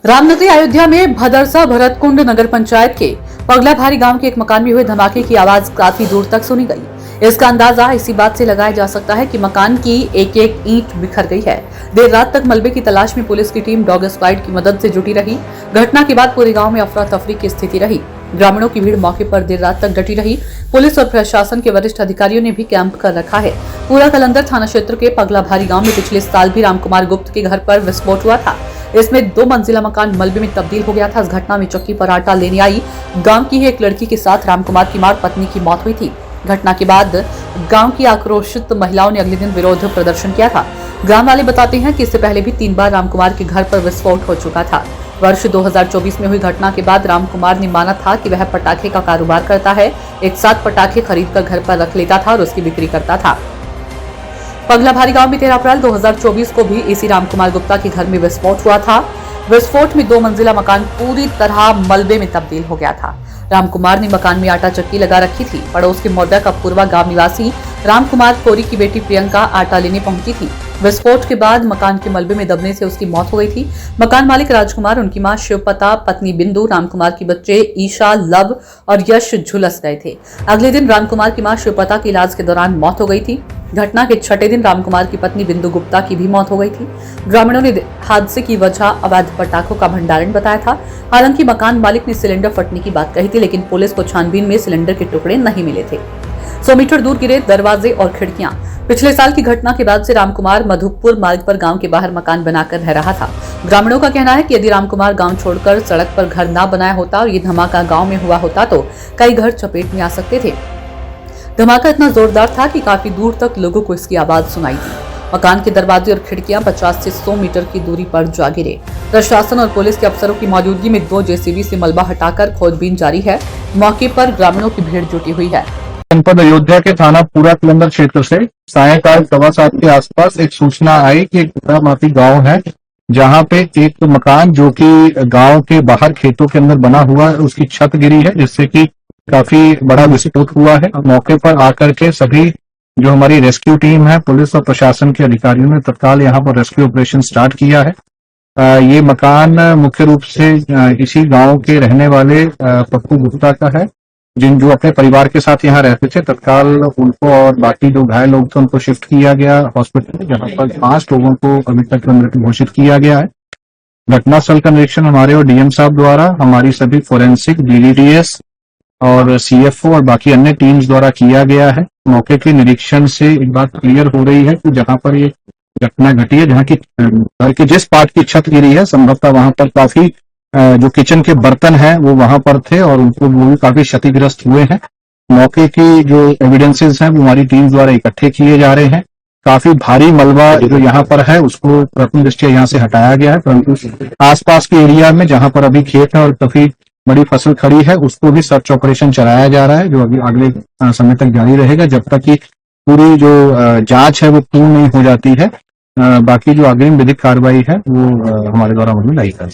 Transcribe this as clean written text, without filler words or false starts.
रामनगरी अयोध्या में भदरसा भरतकुंड नगर पंचायत के पगला भारी गांव के एक मकान में हुए धमाके की आवाज काफी दूर तक सुनी गई। इसका अंदाजा इसी बात से लगाया जा सकता है कि मकान की एक एक ईंट बिखर गई है। देर रात तक मलबे की तलाश में पुलिस की टीम डॉग स्क्वाड की मदद से जुटी रही। घटना के बाद पूरे गांव में अफरा तफरी की स्थिति रही। ग्रामीणों की भीड़ मौके पर देर रात तक डटी रही। पुलिस और प्रशासन के वरिष्ठ अधिकारियों ने भी कैंप कर रखा है। पूरा कलंदर थाना क्षेत्र के पगला भारी गांव में पिछले साल भी रामकुमार गुप्त के घर पर विस्फोट हुआ था। इसमें 2 मंजिला मकान मलबे में तब्दील हो गया था। इस घटना में चक्की पर आटा लेने आई गांव की एक लड़की के साथ रामकुमार की मार पत्नी की मौत हुई थी। घटना के बाद गांव की आक्रोशित महिलाओं ने अगले दिन विरोध प्रदर्शन किया था। ग्राम वाले बताते हैं कि इससे पहले भी 3 बार रामकुमार के घर पर विस्फोट हो चुका था। वर्ष 2024 में हुई घटना के बाद रामकुमार ने माना था कि वह पटाखे का कारोबार करता है। एक साथ पटाखे खरीदकर घर पर रख लेता था और उसकी बिक्री करता था। पगला भारी गांव में 13 अप्रैल 2024 को भी इसी रामकुमार गुप्ता के घर में विस्फोट हुआ था। विस्फोट में 2 मंजिला मकान पूरी तरह मलबे में तब्दील हो गया था। रामकुमार ने मकान में आटा चक्की लगा रखी थी। पड़ोस के मोरदा कपूरवा गांव निवासी रामकुमार कोरी की बेटी प्रियंका आटा लेने पहुंची थी। विस्फोट के बाद मकान के मलबे में दबने से उसकी मौत हो गई थी। मकान मालिक राजकुमार, उनकी मां शिवपता, पत्नी बिंदु, रामकुमार के बच्चे ईशा, लव और यश झुलस गए थे। अगले दिन रामकुमार की मां शिवपता की इलाज के दौरान मौत हो गई थी। घटना के 6ठे दिन रामकुमार की पत्नी बिंदु गुप्ता की भी मौत हो गई थी। ग्रामीणों ने हादसे की वजह अवैध पटाखों का भंडारण बताया था। हालांकि मकान मालिक ने सिलेंडर फटने की बात कही थी, लेकिन पुलिस को छानबीन में सिलेंडर के टुकड़े नहीं मिले थे। 100 मीटर दूर गिरे दरवाजे और खिड़कियां। पिछले साल की घटना के बाद से रामकुमार मधुपुर मार्ग पर गांव के बाहर मकान बनाकर रह रहा था। ग्रामीणों का कहना है कि यदि रामकुमार गांव छोड़कर सड़क पर घर न बनाया होता और ये धमाका गांव में हुआ होता तो कई घर चपेट में आ सकते थे। धमाका इतना जोरदार था कि काफी दूर तक लोगों को इसकी आवाज सुनाई दी। मकान के दरवाजे और खिड़कियां 50 से 100 मीटर की दूरी पर जा गिरे। प्रशासन और पुलिस के अफसरों की मौजूदगी में 2 जेसीबी से मलबा हटाकर खोजबीन जारी है। मौके पर ग्रामीणों की भीड़ जुटी हुई है। जनपद अयोध्या के थाना पूरा कलंदर क्षेत्र से सायंकाल 7:15 के आसपास एक सूचना आई कि एक माती गांव है जहां पे एक मकान जो कि गांव के बाहर खेतों के अंदर बना हुआ है, उसकी छत गिरी है, जिससे कि काफी बड़ा विस्फोट हुआ है। मौके पर आकर के सभी जो हमारी रेस्क्यू टीम है, पुलिस और प्रशासन के अधिकारियों ने तत्काल यहाँ पर रेस्क्यू ऑपरेशन स्टार्ट किया है। ये मकान मुख्य रूप से इसी गांव के रहने वाले पप्पू गुप्ता का है, जो अपने परिवार के साथ यहाँ रहते थे। तत्काल उनको और बाकी जो घायल लोग थे उनको शिफ्ट किया गया हॉस्पिटल, जहाँ पर 5 लोगों को अभी तक मृत घोषित किया गया है। घटनास्थल का निरीक्षण हमारे और डीएम साहब द्वारा, हमारी सभी फोरेंसिक, बीडीडीएस और सीएफओ और बाकी अन्य टीम्स द्वारा किया गया है। मौके के निरीक्षण से एक बात क्लियर हो रही है कि जहां पर ये घटना घटी है, जहां की घर के जिस पार्ट की छत गिरी है, संभवतः वहां पर काफी जो किचन के बर्तन हैं वो वहां पर थे और उनको वो भी काफी क्षतिग्रस्त हुए हैं। मौके की जो एविडेंसेस हैं वो हमारी टीम द्वारा इकट्ठे किए जा रहे हैं। काफी भारी मलबा जो यहाँ पर है उसको प्रथम दृष्टया यहाँ से हटाया गया है, परंतु आसपास के एरिया में जहां पर अभी खेत है और काफी बड़ी फसल खड़ी है, उसको भी सर्च ऑपरेशन चलाया जा रहा है, जो अभी अगले समय तक जारी रहेगा जब तक कि पूरी जो जांच है वो पूर्ण नहीं हो जाती है। बाकी जो अग्रिम विधिक कार्रवाई है वो हमारे द्वारा अमल में लाई जाएगी।